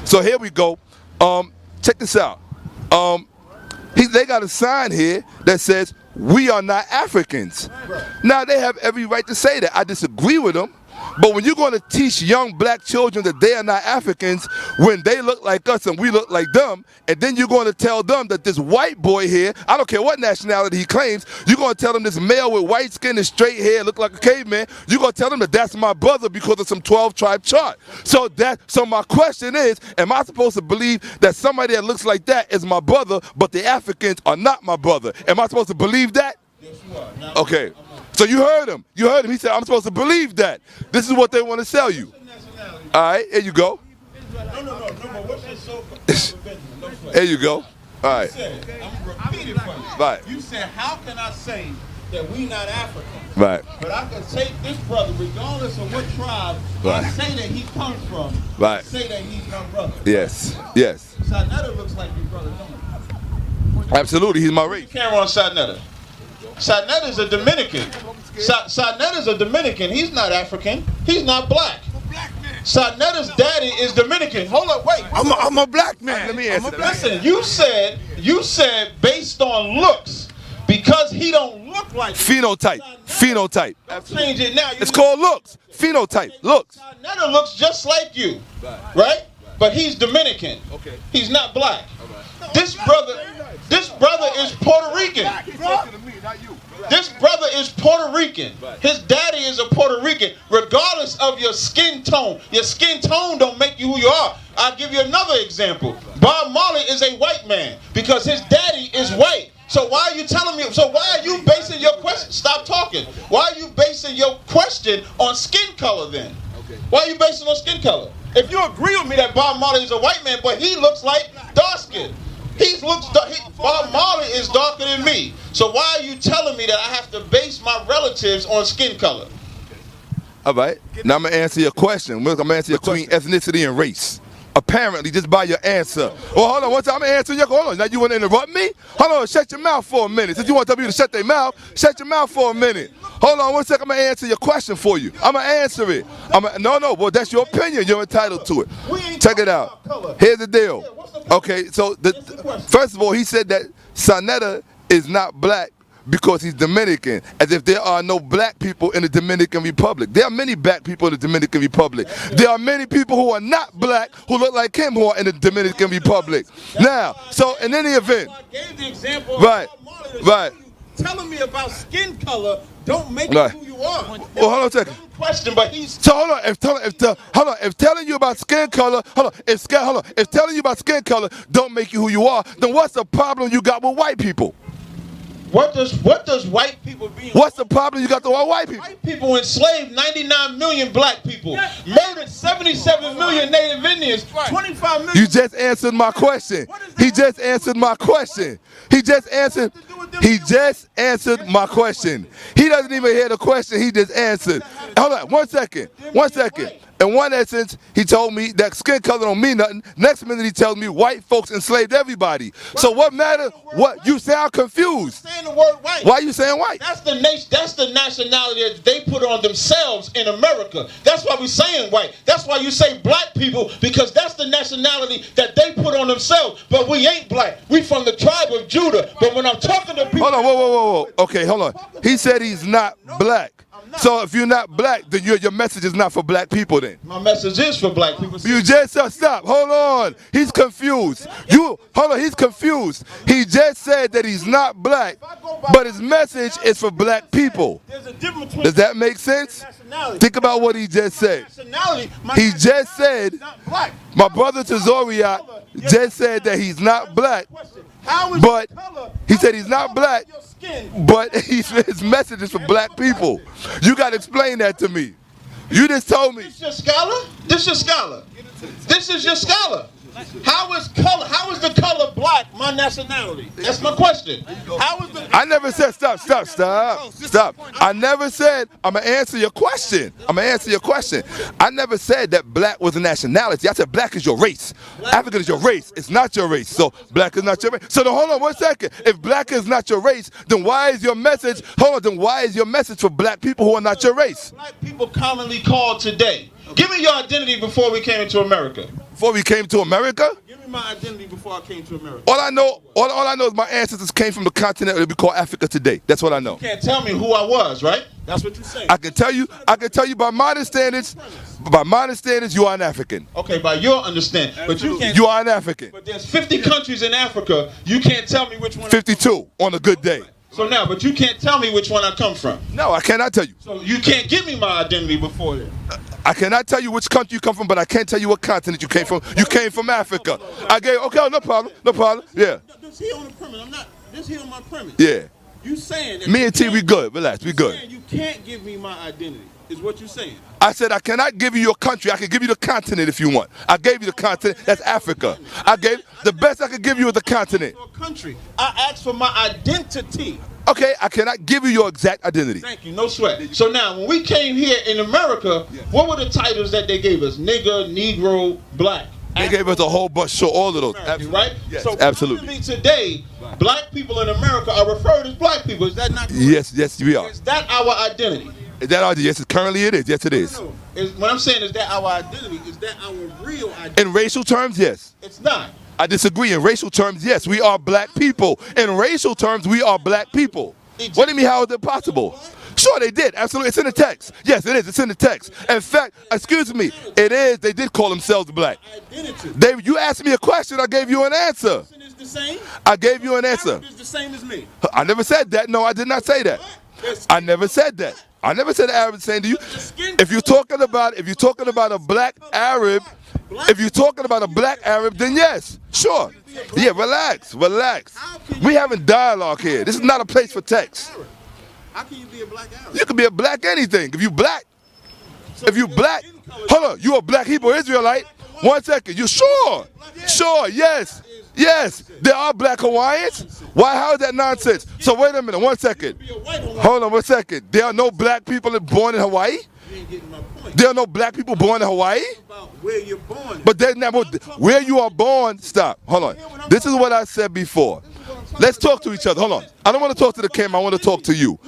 So here we go. Check this out. They got a sign here that says, "We are not Africans." Now, they have every right to say that. I disagree with them. But when you're going to teach young black children that they are not Africans when they look like us and we look like them, and then you're going to tell them that this white boy here, I don't care what nationality he claims, you're going to tell them this male with white skin and straight hair look like a caveman, you're going to tell them that that's my brother because of some 12-tribe chart. So my question is, am I supposed to believe that somebody that looks like that is my brother, but the Africans are not my brother? Am I supposed to believe that? Yes, you are. Now, okay. So you heard him. You heard him. He said, I'm supposed to believe that. This is what they want to sell you. All right, here you go. No, what's your so There you go. All right. I'm repeating for you. Right. You said, how can I say that we not African? Right. But I can take this brother, regardless of what tribe, right. and say that he comes from, right. say that he's my brother. Yes, yes. Sadnetta looks like your brother, don't he? Absolutely, he's my race. Camera on Sadnetta. Sadnetta is a Dominican. Sadnetta is a Dominican. He's not African. He's not black. Sadnetta's daddy is Dominican. Hold up, wait. I'm a black man. Let me answer that. Listen, you said based on looks, because he don't look like phenotype. Phenotype. Don't change it now. It's called looks. Phenotype. Looks. Sadnetta looks just like you, right? But he's Dominican. Okay. He's not black. This brother is Puerto Rican. This brother is Puerto Rican. His daddy is a Puerto Rican. Regardless of your skin tone don't make you who you are. I'll give you another example. Bob Marley is a white man because his daddy is white. So why are you telling me? So why are you basing your question? Stop talking. Why are you basing your question on skin color then? Why are you basing it on skin color? If you agree with me that Bob Marley is a white man, but he looks like dark skin. Bob Marley is darker than me. So why are you telling me that I have to base my relatives on skin color? All right. Now I'm going to answer your question. I'm going to answer your question. Ethnicity and race. Apparently, just by your answer. Well, hold on. One time I'm answering your question. Hold on. Now you want to interrupt me? Hold on. Shut your mouth for a minute. Since you want people to shut their mouth, shut your mouth for a minute. Hold on 1 second. I'm going to answer your question for you. I'm going to answer it. No. Well, that's your opinion. You're entitled to it. Check it out. Here's the deal. Okay, so first of all, he said that Sadnetta is not black because he's Dominican, as if there are no black people in the Dominican Republic. There are many black people in the Dominican Republic. There are many people who are not black who look like him who are in the Dominican Republic. Now, so in any event, I gave the example right. Telling me about skin color don't make you who you are. Well, hold on a second. Question, but he's so hold on. If telling you about skin color, if telling you about skin color don't make you who you are, then what's the problem you got with white people? What does white people be? What's the problem you got with white people? White people enslaved 99 million black people, murdered 77 million Native Indians, 25 million. You just answered my question. He just answered my question. He just answered my question. He doesn't even hear the question. He just answered. Hold on, 1 second. 1 second. In one essence, he told me that skin color don't mean nothing. Next minute, he tells me white folks enslaved everybody. So what matter? What you sound confused? Saying the word white. Why are you saying white? That's the nation. That's the nationality that they put on themselves in America. That's why we're saying white. That's why you say black people, because that's the nationality that they put on themselves. But we ain't black. We from the tribe of Judah. But when I'm talking to people, hold on, whoa. Okay, hold on. He said he's not black. So if you're not black, then your message is not for black people then. My message is for black people. You just stop. Hold on. He's confused. He's confused. He just said that he's not black, but his message is for black people. Does that make sense? Think about what he just said. He just said, my brother Tazaryah just said that he's not black, but he said he's not black, but his message is for black people. You got to explain that to me. You just told me. This is your scholar? This is your scholar. This is your scholar. How is the color black my nationality? That's my question. I never said stop. I never said I'm gonna answer your question. I never said that black was a nationality. I said black is your race. African is your race. It's not your race. So black is not your race. So then hold on 1 second. If black is not your race, then why is your message? Hold on. Then why is your message for black people who are not your race? Black people commonly called today. Give me your identity before we came into America. Before we came to America? Give me my identity before I came to America. All I know is my ancestors came from the continent that we call Africa today. That's what I know. You can't tell me who I was, right? That's what you're saying. I can tell you by modern standards, you are an African. Okay, by your understanding. But you can't. You are an African. But there's 50 countries in Africa. You can't tell me which one. 52 on a good day. So now, but you can't tell me which one I come from. No, I cannot tell you. So you can't give me my identity before then. I cannot tell you which country you come from, but I can tell you what continent you came from. You came from Africa. Okay, no problem. Yeah. This here on the premise. This here on my premise. Yeah. You saying that me and T, we good. Relax, we good. You can't give me my identity, is what you're saying. I said I cannot give you your country. I can give you the continent if you want. I gave you the continent. That's Africa. The best I could give you is the continent. Country. I asked for my identity. Okay, I cannot give you your exact identity. Thank you, no sweat. So now, when we came here in America, what were the titles that they gave us? Nigger, Negro, Black. They gave us a whole bunch, sure, all of those. Absolutely, right? Yes, so absolutely. Today, black people in America are referred as black people. Is that not correct? Yes, we are. Is that our identity? Is that our identity? Yes, currently it is. Yes, it is. No. What I'm saying is that our identity, is that our real identity? In racial terms, yes. It's not. I disagree. In racial terms, yes, we are black people. In racial terms, we are black people. What do you mean, how is it possible? Sure, they did. Absolutely. It's in the text. Yes, it is. It's in the text. In fact, excuse me, it is. They did call themselves black. You asked me a question. I gave you an answer. I gave you an answer. It's the same as me. I never said that. No, I did not say that. I never said that. I never said the Arab is saying to you. If you're talking about a black Arab, then yes, sure. Yeah, relax. We having dialogue here. This is not a place for text. How can you be a black Arab? You can be a black anything. If you black, hold on, you a black Hebrew Israelite? 1 second. You sure? Sure. Yes. There are black Hawaiians. Why? How is that nonsense? So wait a minute. 1 second. Hold on 1 second. There are no black people born in Hawaii. There are no black people born in Hawaii. Where you're born. But where you are born. Stop. Hold on. This is what I said before. Let's talk to each other. Hold on. I don't want to talk to the camera. I want to talk to you.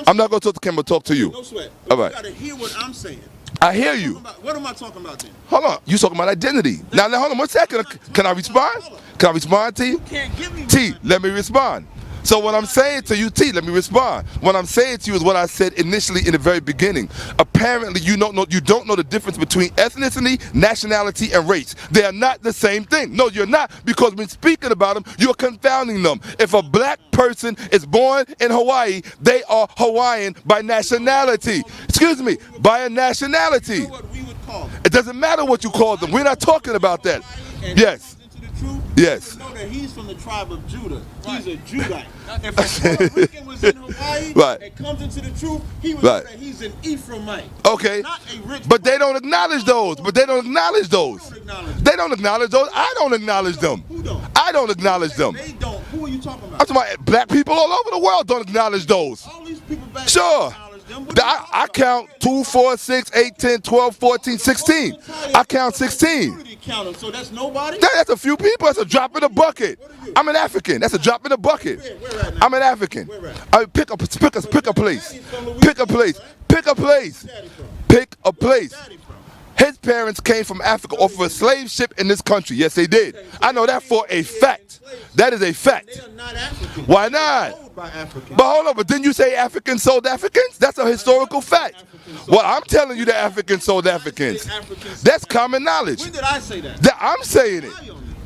I'm not going to talk to the camera. Talk to you. No sweat. All right. You got to hear what I'm saying. I hear you. What am I talking about then? Hold on. You talking about identity. Now, hold on 1 second. Can I respond? Can I respond to you? You can't give me T, let me respond. So what I'm saying to you, T, let me respond. What I'm saying to you is what I said initially in the very beginning. Apparently, you don't know the difference between ethnicity, nationality, and race. They are not the same thing. No, you're not, because when speaking about them, you're confounding them. If a black person is born in Hawaii, they are Hawaiian by nationality. Excuse me, by a nationality. You know what we would call them? It doesn't matter what you call them. We're not talking about that. Yes. Yes. Know that he's from the tribe of Judah. He's a Judite. If a Puerto Rican was in Hawaii and comes into the truth, he would know that he's an Ephraimite. Okay. Not a rich but they don't acknowledge those. They don't acknowledge those. I don't acknowledge them. Who don't? I don't acknowledge them. They don't. Who are you talking about? I'm talking about black people all over the world don't acknowledge those. All these people back sure. I count 2, 4, 6, 8, 10, 12, 14, 16. I count 16. So that's nobody? That's a few people. That's a drop in the bucket. I'm an African. That's a drop in the bucket. I'm an African. Pick a place. Pick a place. Pick a place. His parents came from Africa off of a slave ship in this country. Yes, they did. I know that for a fact. That is a fact. They are not African. Why not? But hold on, but didn't you say Africans sold Africans? That's a historical fact. Well, I'm telling you that Africans sold Africans. That's common knowledge. When did I say that? I'm saying it.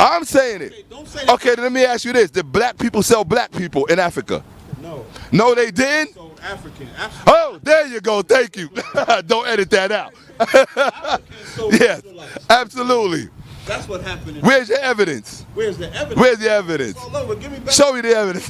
I'm saying it. Okay, then let me ask you this. Did black people sell black people in Africa? No. No, they did? African. Oh, there you go. Thank you. Don't edit that out. Yes, absolutely. That's what happened. Where's your evidence? Where's the evidence? Where's the evidence? All over. Give me back. Show me the evidence.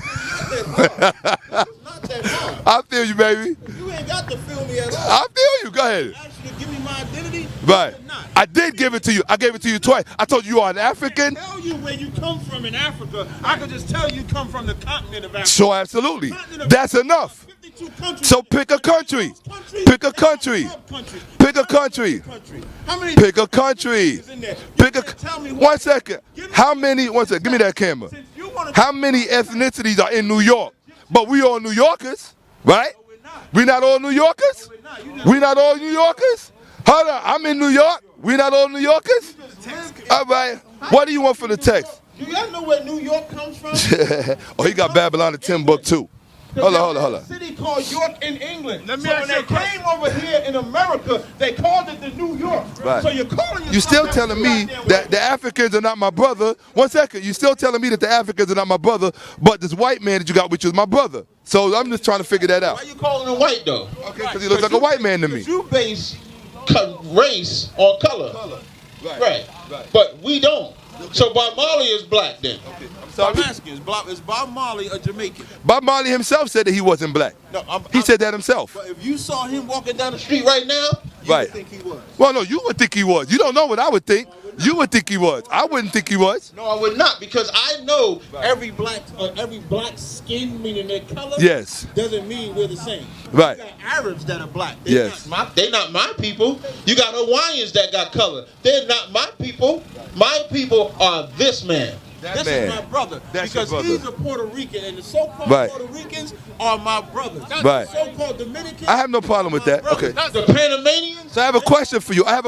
Not that hard. I feel you, baby. You ain't got to feel me at all. I feel you. Go ahead. Actually, give me my identity. Right. I did give it to you. I gave it to you twice. I told you you are an African. I can't tell you where you come from in Africa. I could just tell you come from the continent of Africa. Sure, absolutely. That's enough. So pick a country. Pick a country. Pick a country. Pick a country. Pick a. 1 second. How many? 1 second. Give me that camera. How many ethnicities are in New York? But we all New Yorkers, right? We not all New Yorkers. We not all New Yorkers. Hold on, I'm in New York. We not all New Yorkers? All right. What do you want for the text? Do y'all know where New York comes from? Oh, he got Babylon and Timbuktu. Hold on. A city called York in England. When they came over here in America, they called it the New York. Right. So you're calling yourself. You still telling me that the Africans are not my brother? 1 second. You still telling me that the Africans are not my brother, but this white man that you got with you is my brother. So I'm just trying to figure that out. Why you calling him white though? Okay, because he looks like a white man to me. You base race on color. Right. But we don't. So Bob Marley is black then. I'm asking, is Bob Marley a Jamaican? Bob Marley himself said that he wasn't black. No, he said that himself. But if you saw him walking down the street right now, you would think he was. Well, no, you would think he was. You don't know what I would think. You would think he was. I wouldn't think he was. No, I would not, because I know every black skin, meaning their color, yes, doesn't mean we're the same. Right. You got Arabs that are black. Yes. They're not my people. You got Hawaiians that got color. They're not my people. My people are this man. This is my brother. That's because your brother. he's a Puerto Rican, and the so-called Puerto Ricans are my brothers. Right. The so-called Dominicans. I have no problem with that. Okay. The Panamanians. So I have a question for you. Are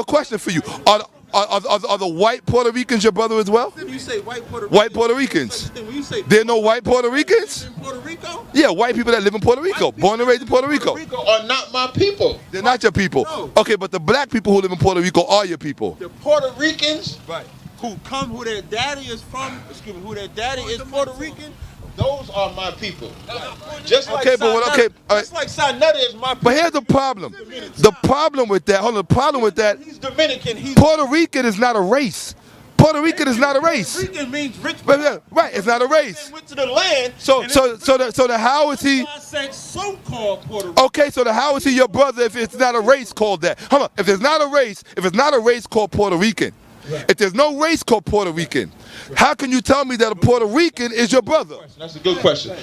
the white Puerto Ricans your brother as well? When you say white Puerto Ricans. White Puerto Ricans. When you say There are no white Puerto Ricans? in Puerto Rico? Yeah, white people that live in Puerto Rico, born and raised in Puerto Rico. Are not my people. They're not your people. No. Okay, but the black people who live in Puerto Rico are your people. The Puerto Ricans, who their daddy is from, who their daddy is Puerto Rican. those are my people. Just like Okay, but just like Sanetta is my people. But here's the problem. The problem with that, hold on, the problem with that, He's Dominican. He's Puerto Rican is not a race. Puerto Rican is not a race. Rican means rich. Right, it's not a race. went to the land. So the how is he? I said so-called Puerto Rican. Okay, so the how is he your brother if it's not a race called that? Hold on, if there's not a race called Puerto Rican, if there's no race called Puerto Rican, how can you tell me that a Puerto Rican is your brother? That's a good question.